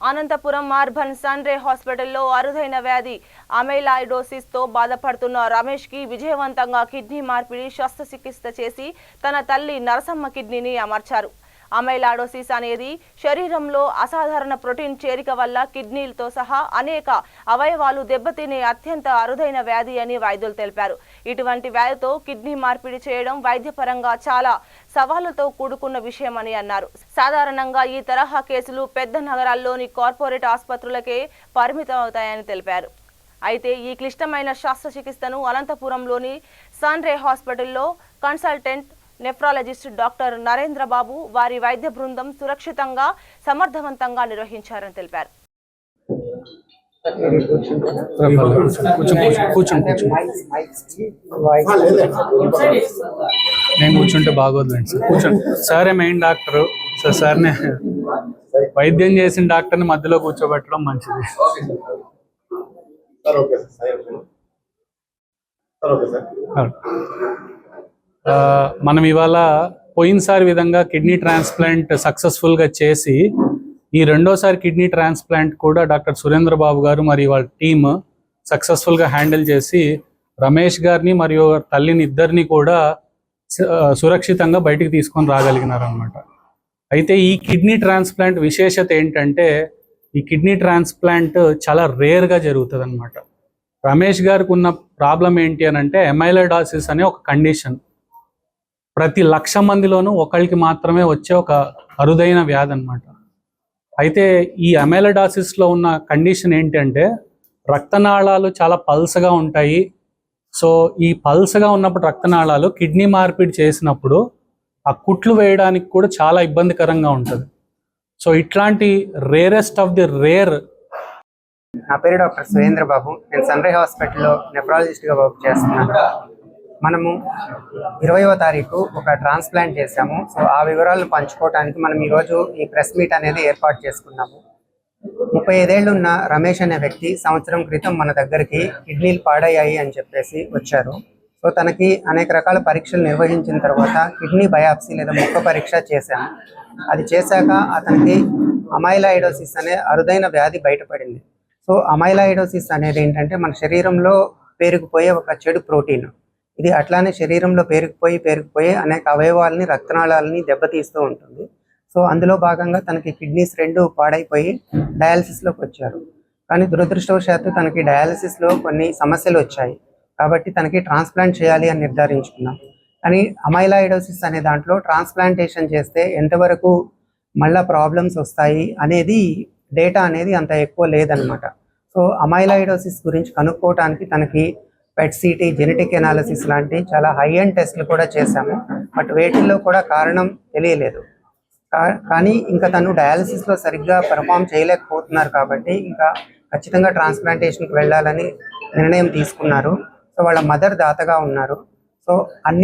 Anantapuram urban Sunray హాస్పిటల్లో అరుదైన వ్యాధి అమైలాయిడోసిస్ తో బాధపడుతున్న రమేష్ కి విజయవంతంగా కిడ్నీ మార్పిడి శస్త్రచికిత్స చేసి తన తల్లి నరసమ్మ కిడ్నీని అమర్చారు. అమైలాయిడోసిస్ అనేది శరీరంలో అసాధారణ ప్రోటీన్ చేరిక వల్ల కిడ్నీలతో సహా అనేక అవయవాలు దెబ్బతినే అత్యంత అరుదైన వ్యాధి అని వైద్యులు తెలిపారు. ఇటువంటి వ్యాధితో కిడ్నీ మార్పిడి చేయడం వైద్యపరంగా చాలా సవాళ్లతో కూడుకున్న విషయమని అన్నారు. సాధారణంగా ఈ తరహా కేసులు పెద్ద నగరాల్లోని కార్పొరేట్ ఆసుపత్రులకే పరిమితమవుతాయని తెలిపారు. అయితే ఈ క్లిష్టమైన శస్త్రచికిత్సను అనంతపురంలోని సన్రే హాస్పిటల్లో కన్సల్టెంట్ నెఫ్రాలజిస్ట్ డాక్టర్ నరేంద్ర బాబు వారి వైద్య బృందం సురక్షితంగా సమర్థవంతంగా నిర్వహించారని తెలిపారు. నేను కూర్చుంటే బాగోదులేండి సార్. కూర్చోండి. సారే మెయిన్ డాక్టరు సార్నే వైద్యం చేసిన డాక్టర్ని మధ్యలో కూర్చోబెట్టడం మంచిది. మనం ఇవాళ పోయినసారి విధంగా కిడ్నీ ట్రాన్స్ప్లాంట్ సక్సెస్ఫుల్గా చేసి ఈ రెండోసారి కిడ్నీ ట్రాన్స్ప్లాంట్ కూడా డాక్టర్ సురేంద్ర బాబు గారు మరియు వాళ్ళ టీమ్ సక్సెస్ఫుల్గా హ్యాండిల్ చేసి రమేష్ గారిని మరియు తల్లిని ఇద్దరిని కూడా సురక్షితంగా బయటికి తీసుకొని రాగలిగినారనమాట. అయితే ఈ కిడ్నీ ట్రాన్స్ప్లాంట్ విశేషత ఏంటంటే ఈ కిడ్నీ ట్రాన్స్ప్లాంట్ చాలా రేర్గా జరుగుతుంది అనమాట. రమేష్ గారికి ఉన్న ప్రాబ్లం ఏంటి అని అంటే అమైలాయిడోసిస్ అనే ఒక కండిషన్. ప్రతి 1,00,000 మందిలోనూ ఒకరికి మాత్రమే వచ్చే ఒక అరుదైన వ్యాధి అనమాట. అయితే ఈ అమైలాయిడోసిస్లో ఉన్న కండిషన్ ఏంటంటే రక్తనాళాలు చాలా పల్సగా ఉంటాయి. సో ఈ పల్సగా ఉన్నప్పుడు రక్తనాళాలు కిడ్నీ మార్పిడి చేసినప్పుడు ఆ కుట్లు వేయడానికి కూడా చాలా ఇబ్బందికరంగా ఉంటుంది. సో ఇట్లాంటి రేరెస్ట్ ఆఫ్ ది రేర్. నా పేరు డాక్టర్ సురేంద్ర బాబు. నేను సన్రే హాస్పిటల్లో నెఫ్రాలజిస్ట్గా వర్క్ చేస్తున్నాను. మనము 20వ తారీఖు ఒక ట్రాన్స్ప్లాంట్ చేశాము. సో ఆ వివరాలను పంచుకోవడానికి మనం ఈరోజు ఈ ప్రెస్ మీట్ అనేది ఏర్పాటు చేసుకున్నాము. 35 ఏళ్ళు ఉన్న రమేష్ అనే వ్యక్తి సంవత్సరం క్రితం మన దగ్గరికి కిడ్నీలు పాడయ్యాయి అని చెప్పేసి వచ్చారు. సో తనకి అనేక రకాల పరీక్షలు నిర్వహించిన తర్వాత కిడ్నీ బయాప్సీ లేదా ముక్క పరీక్ష చేశాము. అది చేశాక అతనికి అమైలాయిడోసిస్ అనే అరుదైన వ్యాధి బయటపడింది. సో అమైలాయిడోసిస్ అనేది ఏంటంటే మన శరీరంలో పేరుకుపోయే ఒక చెడు ప్రోటీన్. ఇది అట్లానే శరీరంలో పేరుకుపోయి అనేక అవయవాలని రక్తనాళాలని దెబ్బతీస్తూ ఉంటుంది. సో అందులో భాగంగా తనకి కిడ్నీస్ 2 పాడైపోయి డయాలసిస్లోకి వచ్చారు. కానీ దురదృష్టవశాత్తు తనకి డయాలసిస్లో కొన్ని సమస్యలు వచ్చాయి. కాబట్టి తనకి ట్రాన్స్ప్లాంట్ చేయాలి అని నిర్ధారించుకున్నాం. కానీ అమైలాయిడోసిస్ అనే దాంట్లో ట్రాన్స్ప్లాంటేషన్ చేస్తే ఎంతవరకు మళ్ళీ ప్రాబ్లమ్స్ వస్తాయి అనేది డేటా అనేది అంత ఎక్కువ లేదనమాట. సో అమైలాయిడోసిస్ గురించి కనుక్కోవడానికి తనకి పెట్ సిటీ, జెనెటిక్ ఎనాలిసిస్ లాంటి చాలా హై ఎండ్ టెస్ట్లు కూడా చేశాము. బట్ వేటిల్లో కూడా కారణం తెలియలేదు. కానీ ఇంకా తను డయాలసిస్లో సరిగ్గా పెర్ఫామ్ చేయలేకపోతున్నారు కాబట్టి ఇంకా ఖచ్చితంగా ట్రాన్స్ప్లాంటేషన్కి వెళ్ళాలని నిర్ణయం తీసుకున్నారు. సో వాళ్ళ మదర్ దాతగా ఉన్నారు. సో అన్ని